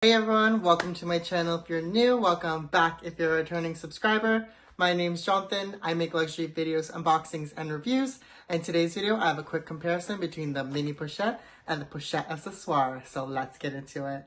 Hey everyone, welcome to my channel. If you're new, welcome back if you're a returning subscriber. My name's Johnathon. I make luxury videos, unboxings, and reviews. In today's video, I have a quick comparison between the mini pochette and the Pochette Accessoires. So let's get into it.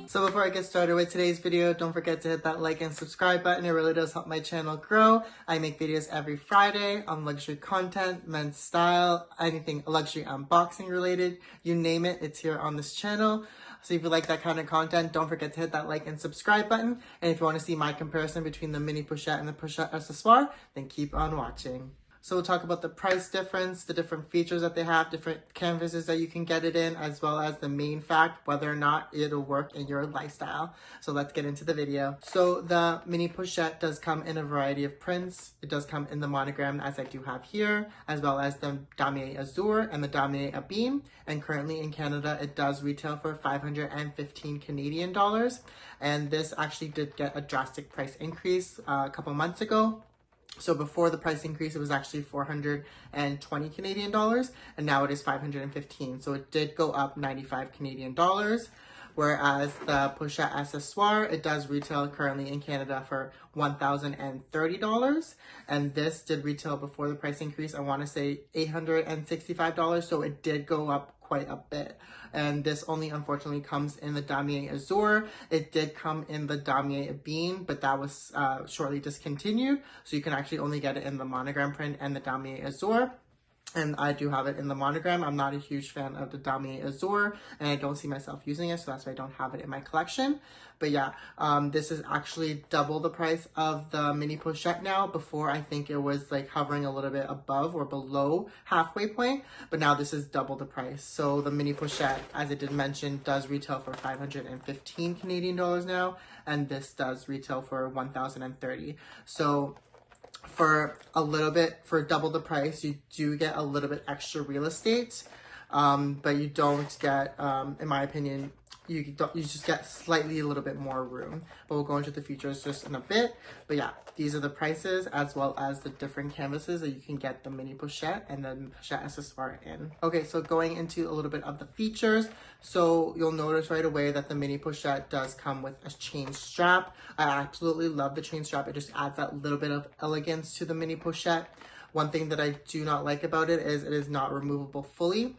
So before I get started with today's video, don't forget to hit that like and subscribe button. It really does help my channel grow. I make videos every Friday on luxury content, men's style, anything luxury unboxing related. You name it, it's here on this channel. So if you like that kind of content, don't forget to hit that like and subscribe button. And if you want to see my comparison between the mini pochette and the Pochette Accessoire, then keep on watching. So we'll talk about the price difference, the different features that they have, different canvases that you can get it in, as well as the main fact, whether or not it'll work in your lifestyle. So let's get into the video. So the mini pochette does come in a variety of prints. It does come in the monogram, as I do have here, as well as the Damier Azur and the Damier Abîme. And currently in Canada, it does retail for 515 Canadian dollars. And this actually did get a drastic price increase a couple months ago. So before the price increase, it was actually 420 Canadian dollars, and now it is 515. So it did go up 95 Canadian dollars. Whereas the Pochette Accessoire, it does retail currently in Canada for $1,030. And this did retail before the price increase, I want to say $865. So it did go up quite a bit. And this only unfortunately comes in the Damier Azur. It did come in the Damier Abîme, but that was shortly discontinued. So you can actually only get it in the monogram print and the Damier Azur. And I do have it in the monogram. I'm not a huge fan of the Damier Azur, and I don't see myself using it, so that's why I don't have it in my collection. But yeah, this is actually double the price of the mini pochette now. Before, I think it was like hovering a little bit above or below halfway point, but now this is double the price. So the mini pochette, as I did mention, does retail for 515 Canadian dollars now, and this does retail for 1,030. So for double the price, you do get a little bit extra real estate, but you don't get, in my opinion, you just get slightly a little bit more room. But we'll go into the features just in a bit. But yeah, these are the prices as well as the different canvases that you can get the mini pochette and the Pochette Accessoire in. Okay, so going into a little bit of the features. So you'll notice right away that the mini pochette does come with a chain strap. I absolutely love the chain strap. It just adds that little bit of elegance to the mini pochette. One thing that I do not like about it is not removable fully.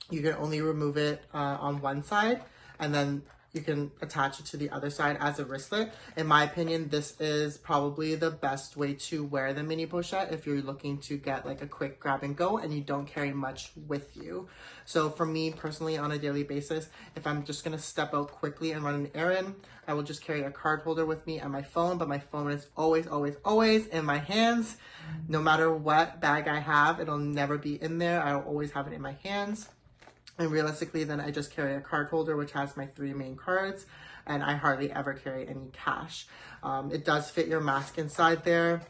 You can only remove it on one side, and then you can attach it to the other side as a wristlet. In my opinion, this is probably the best way to wear the mini pochette if you're looking to get like a quick grab and go and you don't carry much with you. So for me personally, on a daily basis, if I'm just gonna step out quickly and run an errand, I will just carry a card holder with me and my phone, but my phone is always, always, always in my hands. No matter what bag I have, it'll never be in there. I'll always have it in my hands. And realistically, then I just carry a card holder, which has my 3 main cards, and I hardly ever carry any cash. It does fit your mask inside there,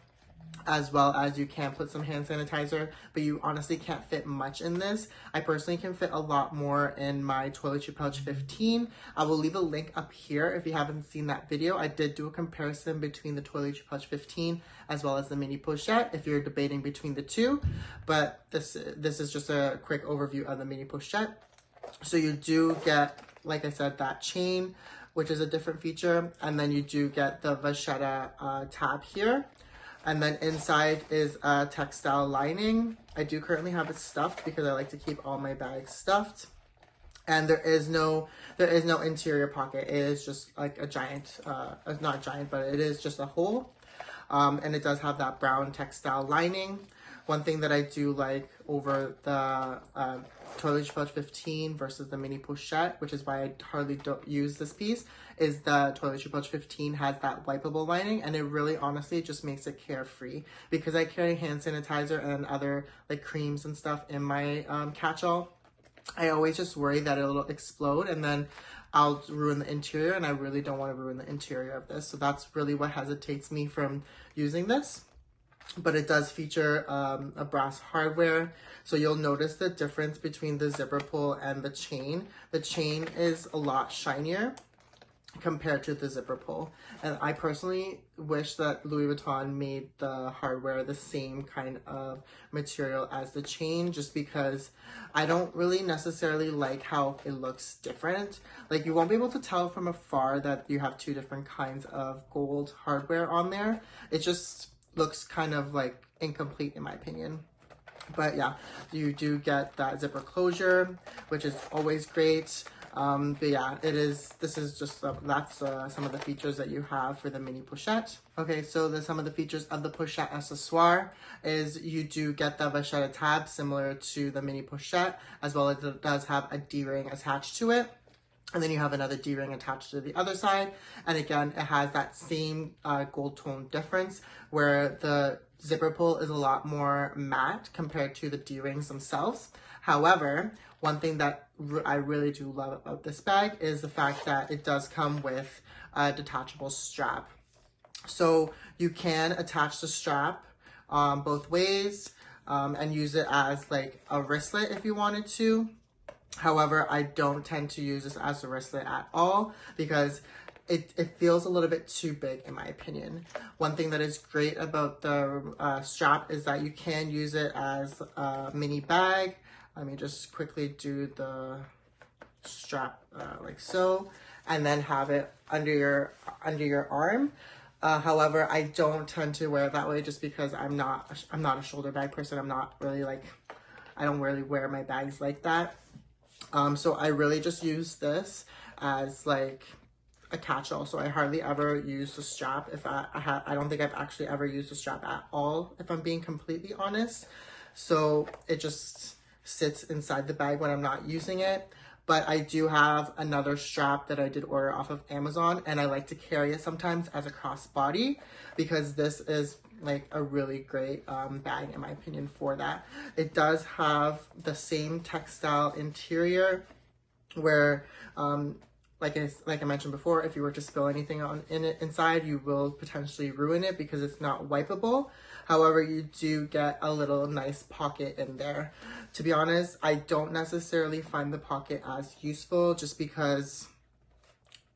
as well as you can put some hand sanitizer, but you honestly can't fit much in this. I personally can fit a lot more in my toiletry pouch 15. I will leave a link up here if you haven't seen that video. I did do a comparison between the toiletry pouch 15 as well as the mini pochette if you're debating between the two, but this is just a quick overview of the mini pochette. So you do get, like I said, that chain, which is a different feature, and then you do get the vachetta tab here. And then inside is a textile lining. I do currently have it stuffed because I like to keep all my bags stuffed. And there is no interior pocket. It is just like a giant, not giant, but it is just a hole. And it does have that brown textile lining. One thing that I do like over the toiletry pouch 15 versus the mini pochette, which is why I hardly don't use this piece, is the toiletry pouch 15 has that wipeable lining, and it really honestly just makes it carefree. Because I carry hand sanitizer and other like creams and stuff in my catch-all, I always just worry that it'll explode and then I'll ruin the interior, and I really don't want to ruin the interior of this. So that's really what hesitates me from using this. But it does feature a brass hardware. So you'll notice the difference between the zipper pull and the chain. The chain is a lot shinier. compared to the zipper pull. And I personally wish that Louis Vuitton made the hardware the same kind of material as the chain, just because I don't really necessarily like how it looks different. Like, you won't be able to tell from afar that you have two different kinds of gold hardware on there. It just looks kind of like incomplete in my opinion. But yeah, you do get that zipper closure, which is always great. But yeah, this is just, that's some of the features that you have for the mini pochette. Okay, so some of the features of the Pochette Accessoire is you do get the vachetta tab similar to the mini pochette, as well as it does have a D-ring attached to it. And then you have another D-ring attached to the other side. And again, it has that same gold tone difference where the zipper pull is a lot more matte compared to the D-rings themselves. However, one thing that I really do love about this bag is the fact that it does come with a detachable strap. So you can attach the strap both ways and use it as like a wristlet if you wanted to. However, I don't tend to use this as a wristlet at all because it feels a little bit too big in my opinion. One thing that is great about the strap is that you can use it as a mini bag. Let me just quickly do the strap like so, and then have it under your arm. However, I don't tend to wear it that way just because I'm not a shoulder bag person. I'm not really like, I don't really wear my bags like that. So I really just use this as like a catch-all. So I hardly ever use the strap. If I don't think I've actually ever used the strap at all, if I'm being completely honest. So it just sits inside the bag when I'm not using it. But I do have another strap that I did order off of Amazon, and I like to carry it sometimes as a crossbody because this is like a really great bag in my opinion for that. It does have the same textile interior where like I mentioned before, if you were to spill anything inside, you will potentially ruin it because it's not wipeable. However, you do get a little nice pocket in there. To be honest, I don't necessarily find the pocket as useful just because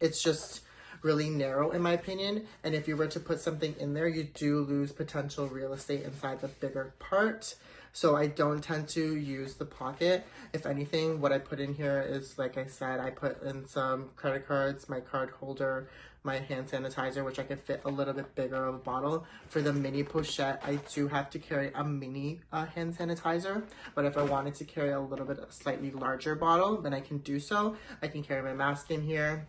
it's just really narrow in my opinion. And if you were to put something in there, you do lose potential real estate inside the bigger part. So I don't tend to use the pocket. If anything, what I put in here is, like I said, I put in some credit cards, my card holder, my hand sanitizer, which I could fit a little bit bigger of a bottle. For the mini pochette, I do have to carry a mini hand sanitizer. But if I wanted to carry a little bit slightly larger bottle, then I can do so. I can carry my mask in here.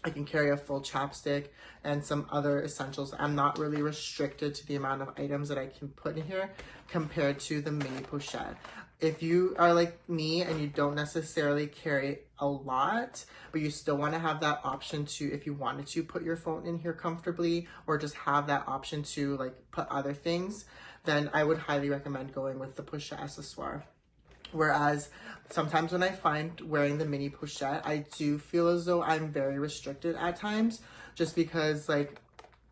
I can carry a full chapstick and some other essentials. I'm not really restricted to the amount of items that I can put in here compared to the mini pochette. If you are like me and you don't necessarily carry a lot, but you still want to have that option to, if you wanted to put your phone in here comfortably or just have that option to like put other things, then I would highly recommend going with the Pochette Accessoire. Whereas sometimes when I find wearing the mini pochette, I do feel as though I'm very restricted at times just because like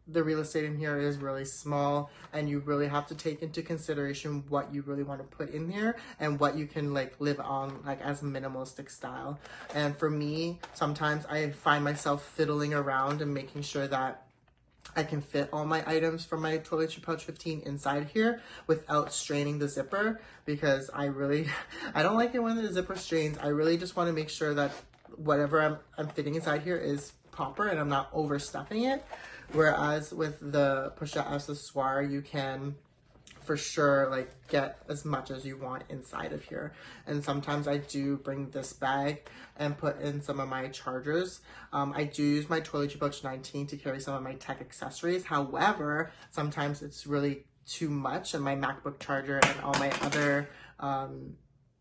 the real estate in here is really small and you really have to take into consideration what you really want to put in here and what you can like live on like as a minimalistic style. And for me, sometimes I find myself fiddling around and making sure that I can fit all my items from my toiletry pouch 15 inside here without straining the zipper because I don't like it when the zipper strains. I really just want to make sure that whatever I'm fitting inside here is proper and I'm not overstuffing it. Whereas with the Pochette Accessoire, you can for sure like get as much as you want inside of here. And sometimes I do bring this bag and put in some of my chargers. I do use my toiletry pouch 19 to carry some of my tech accessories. However, sometimes it's really too much and my MacBook charger and all my other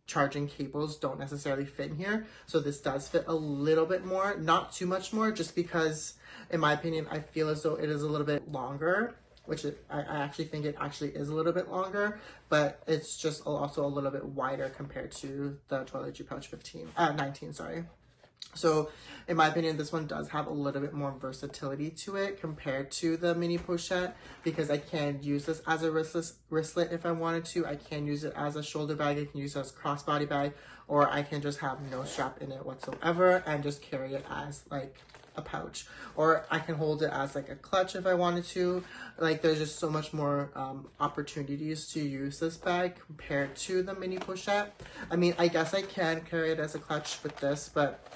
charging cables don't necessarily fit in here. So this does fit a little bit more, not too much more, just because in my opinion, I feel as though it is a little bit longer, which I actually think it actually is a little bit longer, but it's just also a little bit wider compared to the toiletry pouch 19, sorry. So in my opinion, this one does have a little bit more versatility to it compared to the mini pochette because I can use this as a wristlet if I wanted to. I can use it as a shoulder bag. I can use it as a crossbody bag, or I can just have no strap in it whatsoever and just carry it as like a pouch, or I can hold it as like a clutch if I wanted to. Like there's just so much more opportunities to use this bag compared to the mini pochette. I mean, I guess I can carry it as a clutch with this, but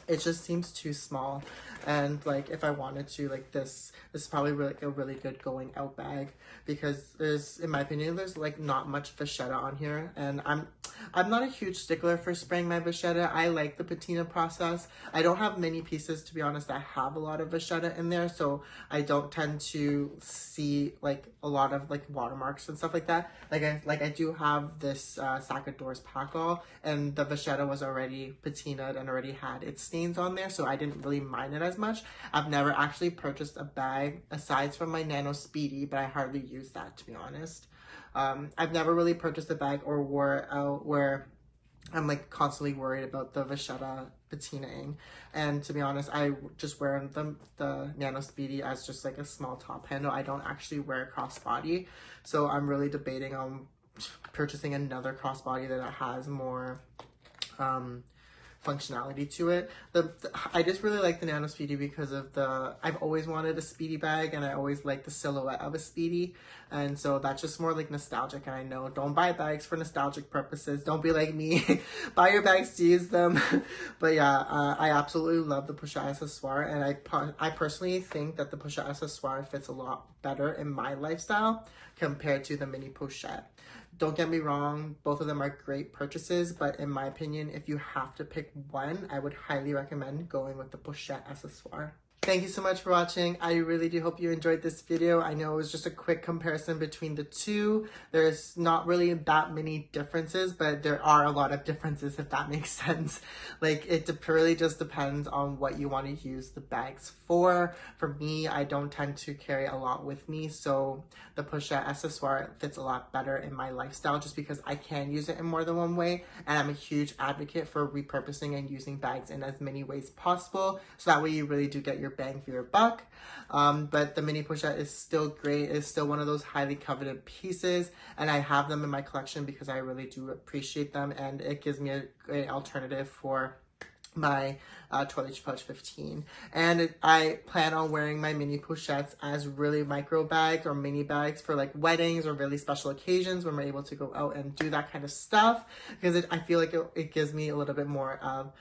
it just seems too small. And like if I wanted to, like this is probably really, a really good going out bag, because there's, in my opinion, there's like not much vachetta on here, and I'm not a huge stickler for spraying my vachetta. I like the patina process. I don't have many pieces, to be honest, that have a lot of vachetta in there, so I don't tend to see like a lot of like watermarks and stuff like that. Like I do have this Sacador's Packall, and the vachetta was already patinaed and already had its stains on there, so I didn't really mind it as much. I've never actually purchased a bag aside from my Nano Speedy, but I hardly use that, to be honest. I've never really purchased a bag or wore it out where I'm like constantly worried about the vachetta patinaing. And to be honest, I just wear the Nano Speedy as just like a small top handle. I don't actually wear a crossbody, so I'm really debating on purchasing another crossbody that has more functionality to it. I just really like the Nano Speedy because of I've always wanted a Speedy bag, and I always like the silhouette of a Speedy, and so that's just more like nostalgic. And I know, don't buy bags for nostalgic purposes, don't be like me. Buy your bags to use them. But yeah, I absolutely love the Pochette Accessoire, and I personally think that the Pochette Accessoire fits a lot better in my lifestyle compared to the mini Pochette. Don't get me wrong, both of them are great purchases, but in my opinion, if you have to pick one, I would highly recommend going with the Pochette Accessoire. Thank you so much for watching. I really do hope you enjoyed this video. I know it was just a quick comparison between the two. There's not really that many differences, but there are a lot of differences, if that makes sense. Like, it really just depends on what you want to use the bags for. For me, I don't tend to carry a lot with me, so the Pochette Accessoire fits a lot better in my lifestyle just because I can use it in more than one way, and I'm a huge advocate for repurposing and using bags in as many ways possible, so that way you really do get your bang for your buck. But the mini pochette is still great. It's still one of those highly coveted pieces, and I have them in my collection because I really do appreciate them, and it gives me a great alternative for my Toiletry Pouch 15. And I plan on wearing my mini pochettes as really micro bags or mini bags for like weddings or really special occasions when we're able to go out and do that kind of stuff, because I feel like it gives me a little bit more of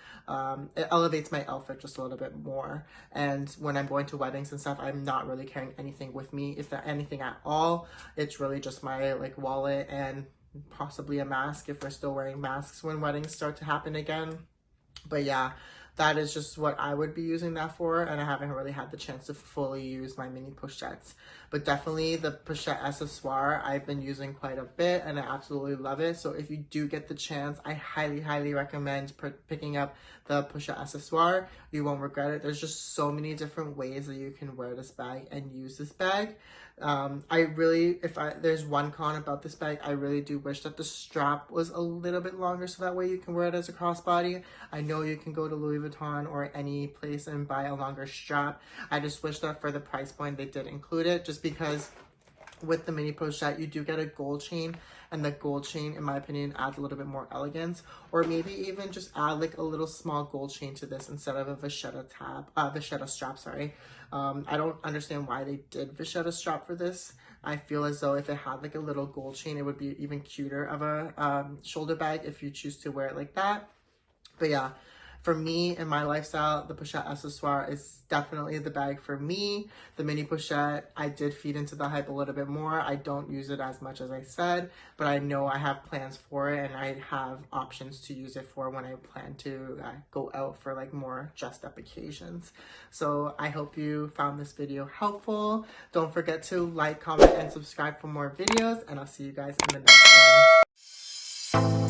it elevates my outfit just a little bit more. And when I'm going to weddings and stuff, I'm not really carrying anything with me, if there anything at all. It's really just my like wallet and possibly a mask if we're still wearing masks when weddings start to happen again. But yeah, that is just what I would be using that for, and I haven't really had the chance to fully use my mini pochettes. But definitely the Pochette Accessoire I've been using quite a bit, and I absolutely love it. So if you do get the chance, I highly, highly recommend picking up the Pochette Accessoire. You won't regret it. There's just so many different ways that you can wear this bag and use this bag. There's one con about this bag, I really do wish that the strap was a little bit longer, so that way you can wear it as a crossbody. I know you can go to Louis Vuitton or any place and buy a longer strap. I just wish that for the price point they did include it, just because with the mini pochette you do get a gold chain, and the gold chain, in my opinion, adds a little bit more elegance. Or maybe even just add like a little small gold chain to this instead of a vachetta strap, sorry. I don't understand why they did vachetta strap for this. I feel as though if it had like a little gold chain, it would be even cuter of a shoulder bag if you choose to wear it like that. But yeah, for me and my lifestyle, the Pochette Accessoire is definitely the bag for me. The mini pochette, I did feed into the hype a little bit more. I don't use it as much as I said, but I know I have plans for it, and I have options to use it for when I plan to go out for like more dressed up occasions. So I hope you found this video helpful. Don't forget to like, comment, and subscribe for more videos, and I'll see you guys in the next one.